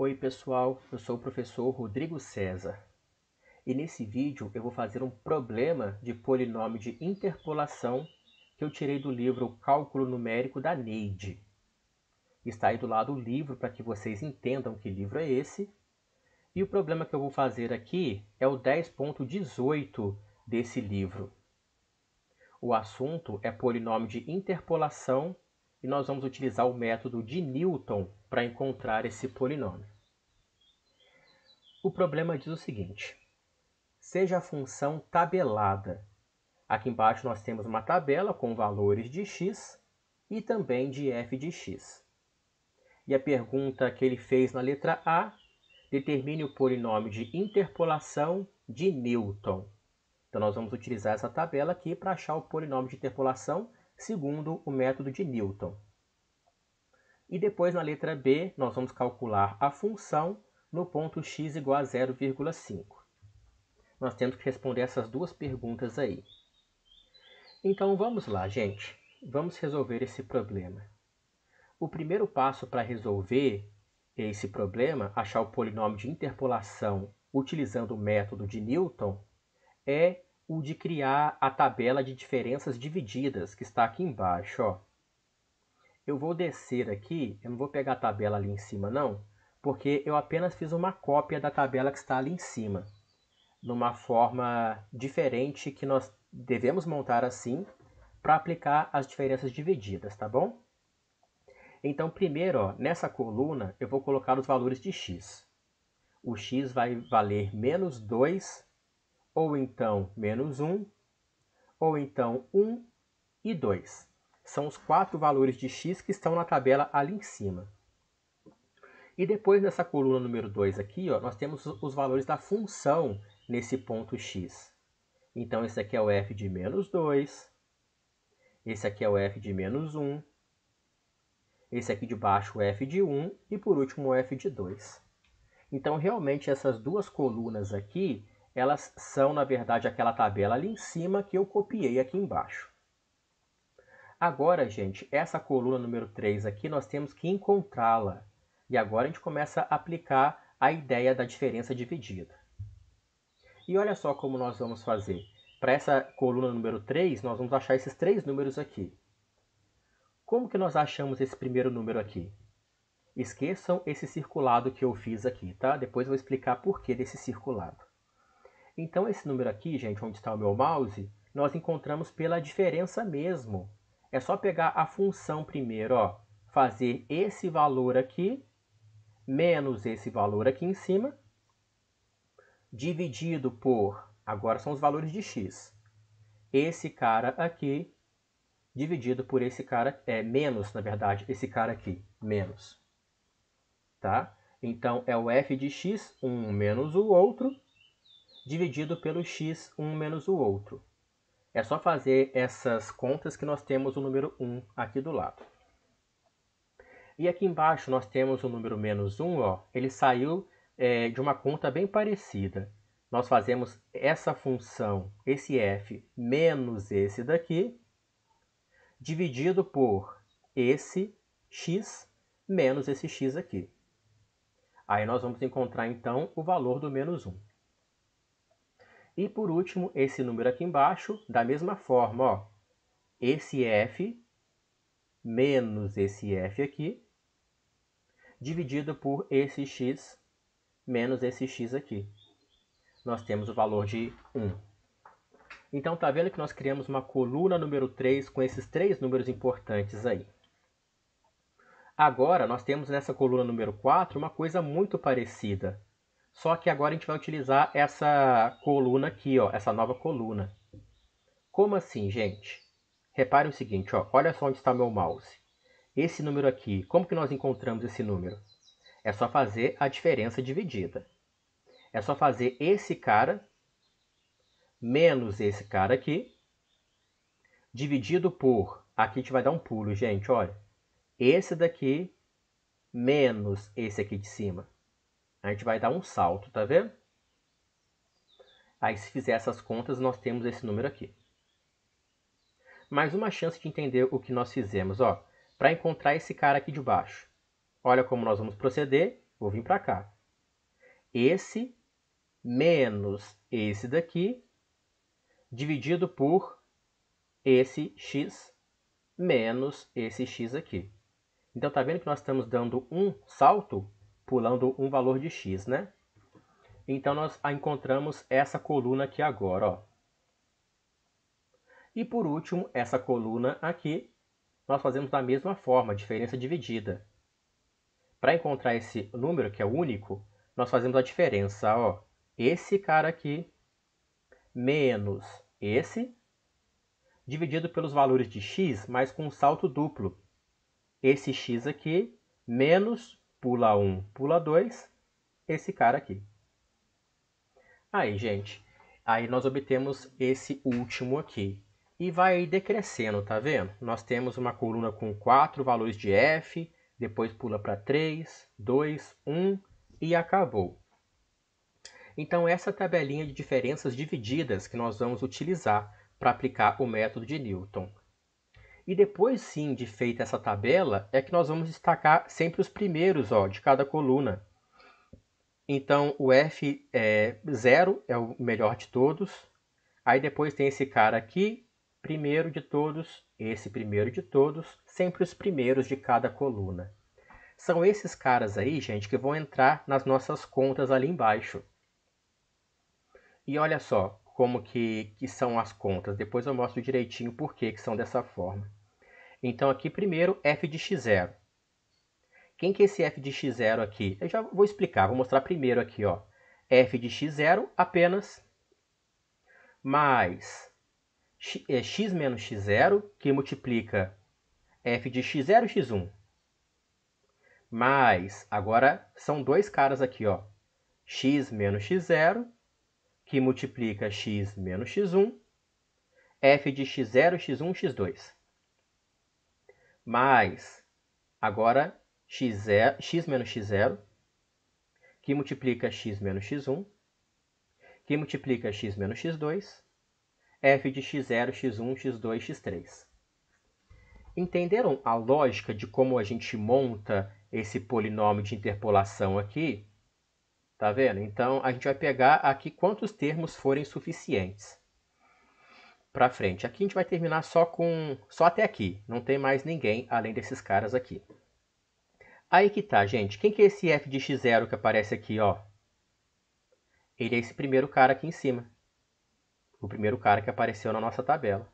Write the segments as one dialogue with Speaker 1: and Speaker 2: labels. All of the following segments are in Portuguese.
Speaker 1: Oi pessoal, eu sou o professor Rodrigo César e nesse vídeo eu vou fazer um problema de polinômio de interpolação que eu tirei do livro Cálculo Numérico da Neide. Está aí do lado o livro para que vocês entendam que livro é esse. E o problema que eu vou fazer aqui é o 10.18 desse livro. O assunto é polinômio de interpolação e nós vamos utilizar o método de Newton para encontrar esse polinômio. O problema diz o seguinte: seja a função tabelada. Aqui embaixo nós temos uma tabela com valores de x e também de f de x. E a pergunta que ele fez na letra A, determine o polinômio de interpolação de Newton. Então nós vamos utilizar essa tabela aqui para achar o polinômio de interpolação segundo o método de Newton. E depois na letra B nós vamos calcular a função no ponto x igual a 0,5. Nós temos que responder essas duas perguntas aí. Então vamos lá, gente. Vamos resolver esse problema. O primeiro passo para resolver esse problema, achar o polinômio de interpolação utilizando o método de Newton, é o de criar a tabela de diferenças divididas, que está aqui embaixo. Ó. Eu vou descer aqui, eu não vou pegar a tabela ali em cima não, porque eu apenas fiz uma cópia da tabela que está ali em cima, numa forma diferente que nós devemos montar assim para aplicar as diferenças divididas, tá bom? Então, primeiro, ó, nessa coluna, eu vou colocar os valores de x. O x vai valer menos 2, ou então menos 1, ou então 1 e 2. São os 4 valores de x que estão na tabela ali em cima. E depois nessa coluna número 2 aqui, ó, nós temos os valores da função nesse ponto x. Então esse aqui é o f de menos 2, esse aqui é o f de menos 1, esse aqui de baixo o f de 1 e por último o f de 2. Então realmente essas duas colunas aqui, elas são na verdade aquela tabela ali em cima que eu copiei aqui embaixo. Agora, gente, essa coluna número 3 aqui, nós temos que encontrá-la. E agora a gente começa a aplicar a ideia da diferença dividida. E olha só como nós vamos fazer. Para essa coluna número 3, nós vamos achar esses 3 números aqui. Como que nós achamos esse primeiro número aqui? Esqueçam esse circulado que eu fiz aqui, tá? Depois eu vou explicar por que desse circulado. Então esse número aqui, gente, onde está o meu mouse, nós encontramos pela diferença mesmo. É só pegar a função primeiro, ó, fazer esse valor aqui, menos esse valor aqui em cima, dividido por, agora são os valores de x, esse cara aqui, dividido por esse cara, menos, na verdade, esse cara aqui, menos. Tá? Então é o f de x, um menos o outro, dividido pelo x, um menos o outro. É só fazer essas contas que nós temos o número 1 aqui do lado. E aqui embaixo nós temos o número menos 1, ó, ele saiu de uma conta bem parecida. Nós fazemos essa função, esse f, menos esse daqui, dividido por esse x, menos esse x aqui. Aí nós vamos encontrar então o valor do menos 1. E por último, esse número aqui embaixo, da mesma forma, ó, esse f menos esse f aqui, dividido por esse x menos esse x aqui. Nós temos o valor de 1. Então, tá vendo que nós criamos uma coluna número 3 com esses 3 números importantes aí. Agora, nós temos nessa coluna número 4 uma coisa muito parecida. Só que agora a gente vai utilizar essa coluna aqui, ó, essa nova coluna. Como assim, gente? Repare o seguinte, ó, olha só onde está meu mouse. Esse número aqui, como que nós encontramos esse número? É só fazer a diferença dividida. É só fazer esse cara menos esse cara aqui, dividido por, aqui a gente vai dar um pulo, gente, olha. Esse daqui menos esse aqui de cima. A gente vai dar um salto, tá vendo? Aí se fizer essas contas, nós temos esse número aqui. Mais uma chance de entender o que nós fizemos, ó. Para encontrar esse cara aqui de baixo. Olha como nós vamos proceder. Vou vir para cá. Esse menos esse daqui, dividido por esse x menos esse x aqui. Então, tá vendo que nós estamos dando um salto, pulando um valor de x, né? Então, nós encontramos essa coluna aqui agora, ó. E por último, essa coluna aqui, nós fazemos da mesma forma, diferença dividida. Para encontrar esse número, que é único, nós fazemos a diferença, ó. Esse cara aqui menos esse, dividido pelos valores de x, mas com um salto duplo. Esse x aqui, menos, pula 1, pula 2, esse cara aqui. Aí, gente, aí nós obtemos esse último aqui. E vai decrescendo, tá vendo? Nós temos uma coluna com 4 valores de f, depois pula para 3, 2, 1 e acabou. Então, essa tabelinha de diferenças divididas que nós vamos utilizar para aplicar o método de Newton. E depois, sim, de feita essa tabela, é que nós vamos destacar sempre os primeiros, ó, de cada coluna. Então, o F0 é o melhor de todos. Aí depois tem esse cara aqui, primeiro de todos, esse primeiro de todos, sempre os primeiros de cada coluna. São esses caras aí, gente, que vão entrar nas nossas contas ali embaixo. E olha só como que são as contas. Depois eu mostro direitinho por que são dessa forma. Então aqui primeiro f de x0. Quem que é esse f de x0 aqui? Eu já vou explicar, vou mostrar primeiro aqui, ó. F de x0 apenas mais x menos x0, que multiplica f de x0 x1. Mais, agora são dois caras aqui, ó. X menos x0, que multiplica x menos x1, f de x0 x1 x2. Mais, agora x menos x0, que multiplica x menos x1, que multiplica x menos x2, f de x0, x1, x2, x3. Entenderam a lógica de como a gente monta esse polinômio de interpolação aqui? Tá vendo? Então, a gente vai pegar aqui quantos termos forem suficientes. Para frente. Aqui a gente vai terminar só até aqui. Não tem mais ninguém além desses caras aqui. Aí que tá, gente. Quem que é esse f de x0 que aparece aqui, ó? Ele é esse primeiro cara aqui em cima. O primeiro cara que apareceu na nossa tabela.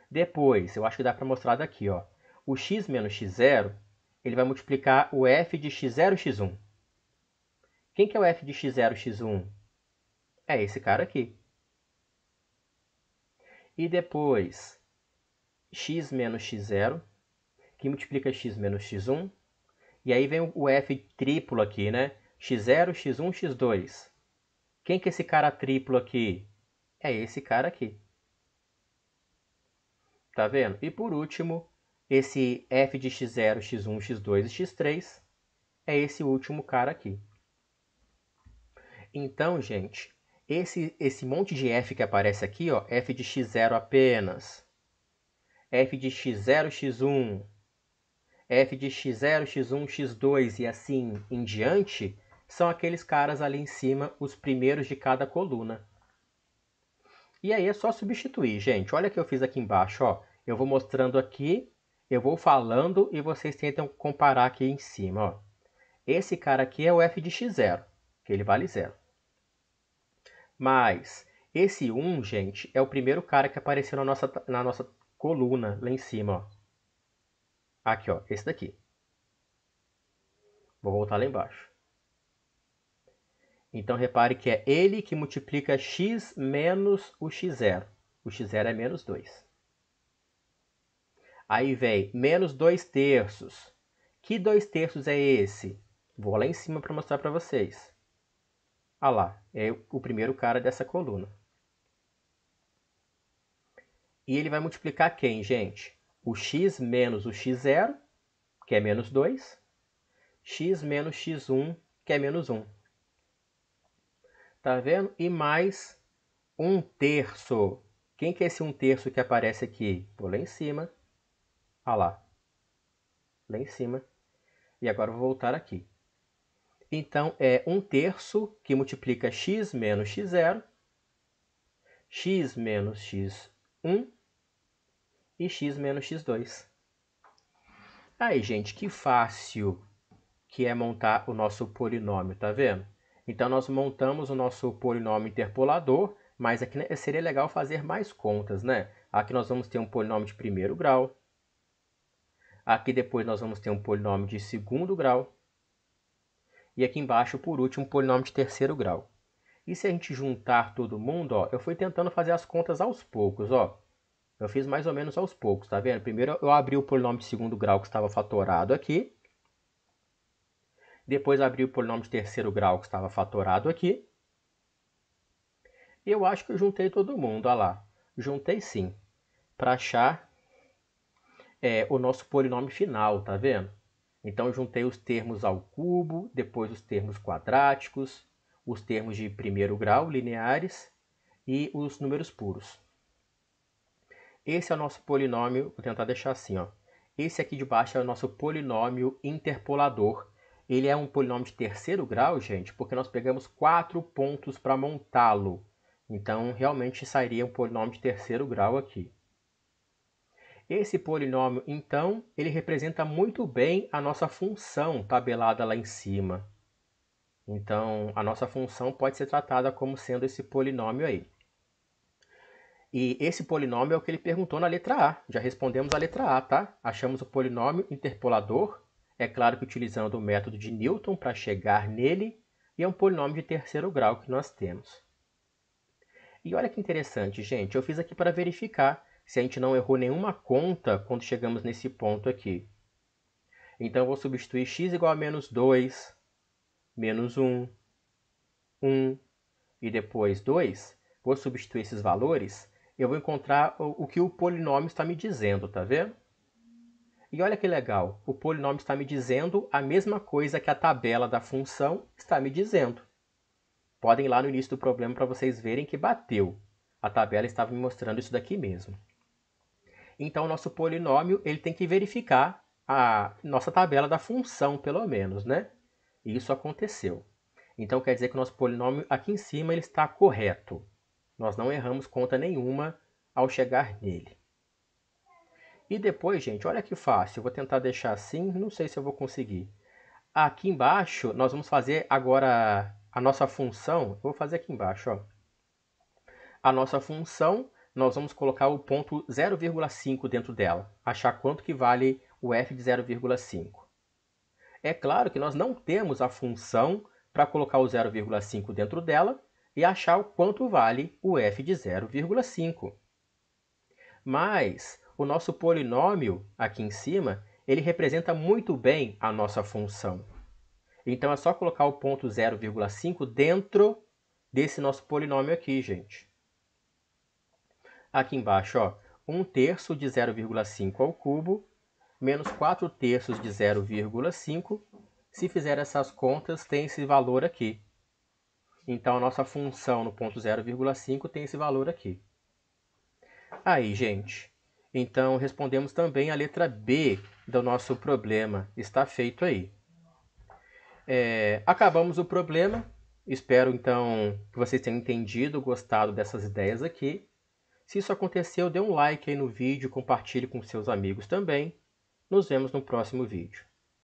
Speaker 1: Depois, eu acho que dá para mostrar daqui, ó. O x menos x0, ele vai multiplicar o f de x0 x1. Quem que é o f de x0 x1? É esse cara aqui. E depois, x menos x0, que multiplica x menos x1. E aí vem o f triplo aqui, né? x0, x1, x2. Quem que é esse cara triplo aqui? É esse cara aqui. Tá vendo? E por último, esse f de x0, x1, x2 e x3 é esse último cara aqui. Então, gente, esse monte de f que aparece aqui, ó, f de x0 apenas, f de x0, x1, f de x0, x1, x2 e assim em diante, são aqueles caras ali em cima, os primeiros de cada coluna. E aí é só substituir, gente. Olha o que eu fiz aqui embaixo, ó. Eu vou mostrando aqui, eu vou falando e vocês tentam comparar aqui em cima, ó. Esse cara aqui é o f de x0, que ele vale 0. Mas esse 1, gente, é o primeiro cara que apareceu na nossa coluna, lá em cima, ó. Aqui, ó, esse daqui. Vou voltar lá embaixo. Então, repare que é ele que multiplica x menos o x0. O x0 é menos 2. Aí vem menos 2 terços. Que 2 terços é esse? Vou lá em cima para mostrar para vocês. Ah lá, é o primeiro cara dessa coluna. E ele vai multiplicar quem, gente? O x menos o x0, que é menos 2. X menos x1, que é menos 1. Tá vendo? E mais 1 terço. Quem que é esse 1 terço que aparece aqui? Vou lá em cima. Ah lá. Lá em cima. E agora eu vou voltar aqui. Então, é 1/3 que multiplica x menos x0, x menos x1 e x menos x2. Aí, gente, que fácil que é montar o nosso polinômio, tá vendo? Então, nós montamos o nosso polinômio interpolador, mas aqui seria legal fazer mais contas, né? Aqui nós vamos ter um polinômio de primeiro grau. Aqui depois nós vamos ter um polinômio de segundo grau. E aqui embaixo, por último, um polinômio de terceiro grau. E se a gente juntar todo mundo, ó, eu fui tentando fazer as contas aos poucos, ó. Eu fiz mais ou menos aos poucos, tá vendo? Primeiro eu abri o polinômio de segundo grau que estava fatorado aqui. Depois abri o polinômio de terceiro grau que estava fatorado aqui. E eu acho que eu juntei todo mundo, olha lá. Juntei sim, para achar o nosso polinômio final, tá vendo? Então eu juntei os termos ao cubo, depois os termos quadráticos, os termos de primeiro grau, lineares, e os números puros. Esse é o nosso polinômio, vou tentar deixar assim, ó. Esse aqui de baixo é o nosso polinômio interpolador. Ele é um polinômio de terceiro grau, gente, porque nós pegamos 4 pontos para montá-lo. Então, realmente sairia um polinômio de terceiro grau aqui. Esse polinômio, então, ele representa muito bem a nossa função tabelada lá em cima. Então, a nossa função pode ser tratada como sendo esse polinômio aí. E esse polinômio é o que ele perguntou na letra A. Já respondemos a letra A, tá? Achamos o polinômio interpolador. É claro que utilizando o método de Newton para chegar nele. E é um polinômio de terceiro grau que nós temos. E olha que interessante, gente. Eu fiz aqui para verificar se a gente não errou nenhuma conta quando chegamos nesse ponto aqui. Então, eu vou substituir x igual a menos 2, menos 1, 1 e depois 2. Vou substituir esses valores. Eu vou encontrar o que o polinômio está me dizendo, tá vendo? E olha que legal, o polinômio está me dizendo a mesma coisa que a tabela da função está me dizendo. Podem ir lá no início do problema para vocês verem que bateu. A tabela estava me mostrando isso daqui mesmo. Então, o nosso polinômio ele tem que verificar a nossa tabela da função, pelo menos, né? E isso aconteceu. Então, quer dizer que o nosso polinômio aqui em cima ele está correto. Nós não erramos conta nenhuma ao chegar nele. E depois, gente, olha que fácil. Eu vou tentar deixar assim, não sei se eu vou conseguir. Aqui embaixo, nós vamos fazer agora a nossa função. Eu vou fazer aqui embaixo, ó. A nossa função, nós vamos colocar o ponto 0,5 dentro dela. Achar quanto que vale o f de 0,5. É claro que nós não temos a função para colocar o 0,5 dentro dela e achar o quanto vale o f de 0,5. Mas o nosso polinômio aqui em cima, ele representa muito bem a nossa função. Então é só colocar o ponto 0,5 dentro desse nosso polinômio aqui, gente. Aqui embaixo, ó, 1/3 de 0,5 ao cubo, menos 4/3 de 0,5. Se fizer essas contas, tem esse valor aqui. Então, a nossa função no ponto 0,5 tem esse valor aqui. Aí, gente. Então, respondemos também a letra B do nosso problema. Está feito aí. Acabamos o problema. Espero, então, que vocês tenham entendido, gostado dessas ideias aqui. Se isso aconteceu, dê um like aí no vídeo, compartilhe com seus amigos também. Nos vemos no próximo vídeo.